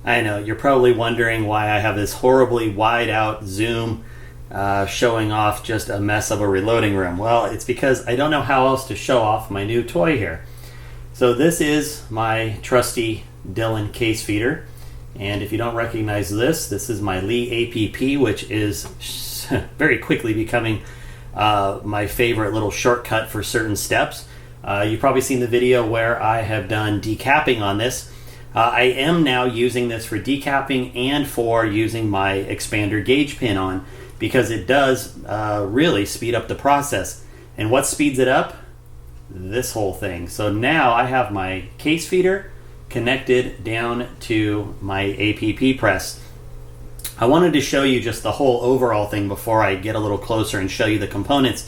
I know, you're probably wondering why I have this horribly wide out zoom showing off just a mess of a reloading room. Well, it's because I don't know how else to show off my new toy here. So this is my trusty Dillon case feeder. And if you don't recognize this, this is my Lee APP, which is very quickly becoming my favorite little shortcut for certain steps. You've probably seen the video where I have done decapping on this. I am now using this for decapping and for using my expander gauge pin on, because it does really speed up the process. And what speeds it up? This whole thing. So now I have my case feeder connected down to my APP press. I wanted to show you just the whole overall thing before I get a little closer and show you the components.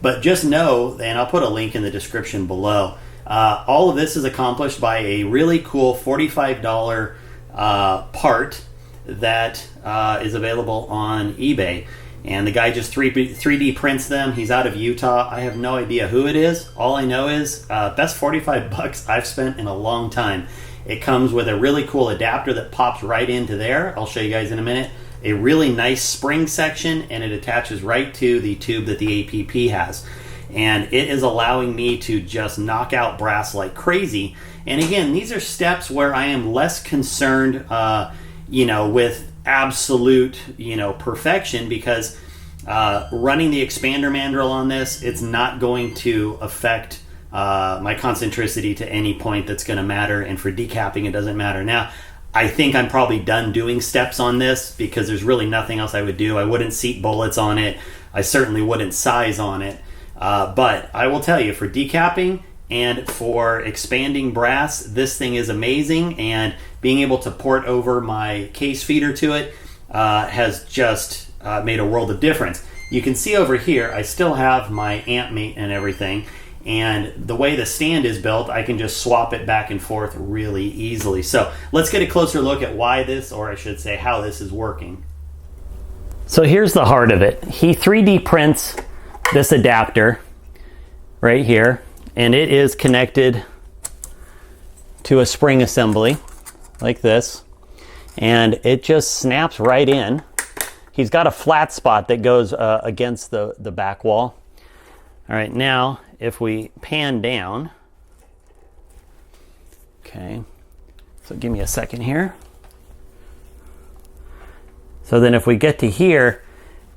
But just know, and I'll put a link in the description below, all of this is accomplished by a really cool $45 part that is available on eBay. And the guy just 3D prints them. He's out of Utah. I have no idea who it is. All I know is best 45 bucks I've spent in a long time. It comes with a really cool adapter that pops right into there. I'll show you guys in a minute. A really nice spring section, and it attaches right to the tube that the APP has. And it is allowing me to just knock out brass like crazy. And again, these are steps where I am less concerned, with absolute, perfection, because running the expander mandrel on this, it's not going to affect my concentricity to any point that's going to matter. And for decapping, it doesn't matter. Now, I think I'm probably done doing steps on this because there's really nothing else I would do. I wouldn't seat bullets on it. I certainly wouldn't size on it. But I will tell you, for decapping and for expanding brass, this thing is amazing. And being able to port over my case feeder to it has just made a world of difference. You can see over here, I still have my amp mate and everything. And the way the stand is built, I can just swap it back and forth really easily. So let's get a closer look at why this, or I should say how this is working. So here's the heart of it. He 3D prints this adapter right here, and it is connected to a spring assembly like this, and it just snaps right in. He's got a flat spot that goes against the back wall. All right, now if we pan down, okay, so give me a second here. So then if we get to here,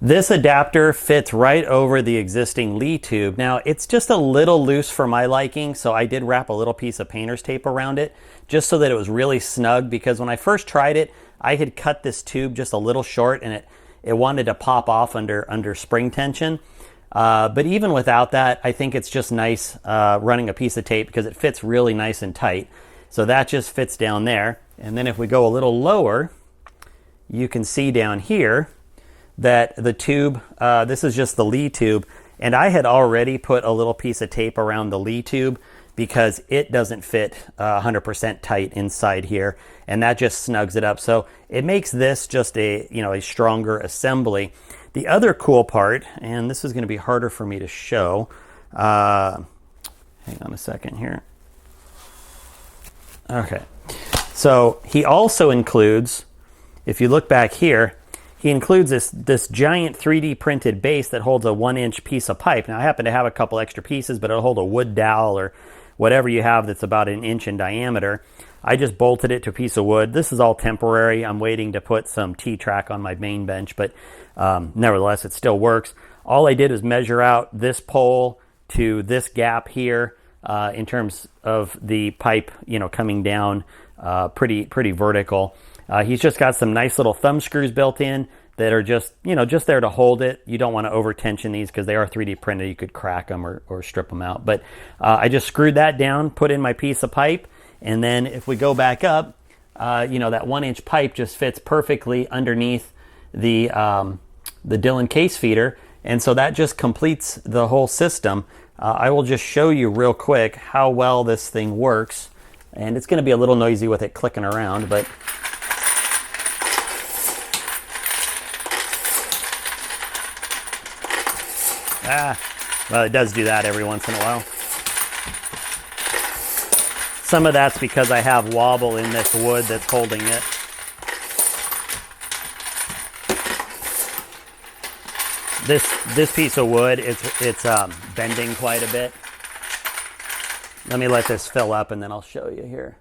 this adapter fits right over the existing Lee tube. Now, it's just a little loose for my liking, so I did wrap a little piece of painter's tape around it just so that it was really snug, because when I first tried it, I had cut this tube just a little short and it wanted to pop off under spring tension. But even without that, I think it's just nice running a piece of tape because it fits really nice and tight. So that just fits down there. And then if we go a little lower, you can see down here that the tube, this is just the Lee tube, and I had already put a little piece of tape around the Lee tube because it doesn't fit 100% tight inside here, and that just snugs it up. So it makes this just a stronger assembly. The other cool part, and this is going to be harder for me to show, hang on a second here. Okay, so he also includes, if you look back here, he includes this giant 3D printed base that holds a 1-inch piece of pipe. Now, I happen to have a couple extra pieces, but it'll hold a wood dowel or whatever you have that's about 1 inch in diameter. I just bolted it to a piece of wood. This is all temporary. I'm waiting to put some T-track on my main bench, but nevertheless, it still works. All I did was measure out this pole to this gap here in terms of the pipe, coming down pretty vertical. He's just got some nice little thumb screws built in that are just there to hold it. You don't want to over tension these because they are 3D printed. You could crack them or strip them out. But I just screwed that down, put in my piece of pipe, and then if we go back up, that 1-inch pipe just fits perfectly underneath the Dillon case feeder, and so that just completes the whole system. I will just show you real quick how well this thing works, and it's going to be a little noisy with it clicking around, but well, it does do that every once in a while. Some of that's because I have wobble in this wood that's holding it. This piece of wood, it's bending quite a bit. Let me let this fill up and then I'll show you here.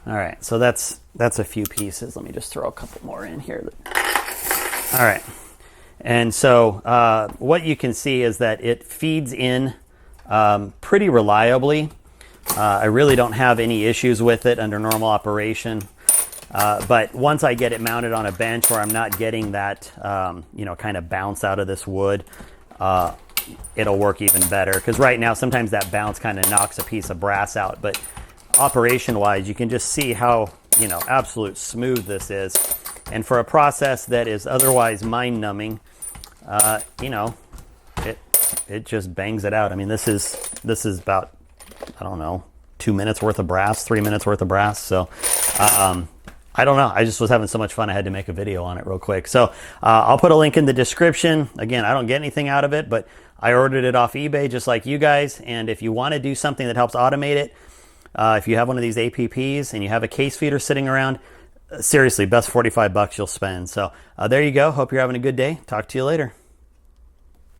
All right, so that's a few pieces. Let me just throw a couple more in here. All right, and so what you can see is that it feeds in pretty reliably. I really don't have any issues with it under normal operation. But once I get it mounted on a bench where I'm not getting that, kind of bounce out of this wood, it'll work even better. Because right now, sometimes that bounce kind of knocks a piece of brass out. But operation-wise, you can just see how, absolute smooth this is. And for a process that is otherwise mind-numbing, it just bangs it out. I mean, this is about, I don't know, 2 minutes worth of brass, 3 minutes worth of brass. So, I don't know. I just was having so much fun. I had to make a video on it real quick. So I'll put a link in the description. Again, I don't get anything out of it, but I ordered it off eBay just like you guys. And if you want to do something that helps automate it, if you have one of these APPs and you have a case feeder sitting around, seriously, best $45 you'll spend. So there you go. Hope you're having a good day. Talk to you later.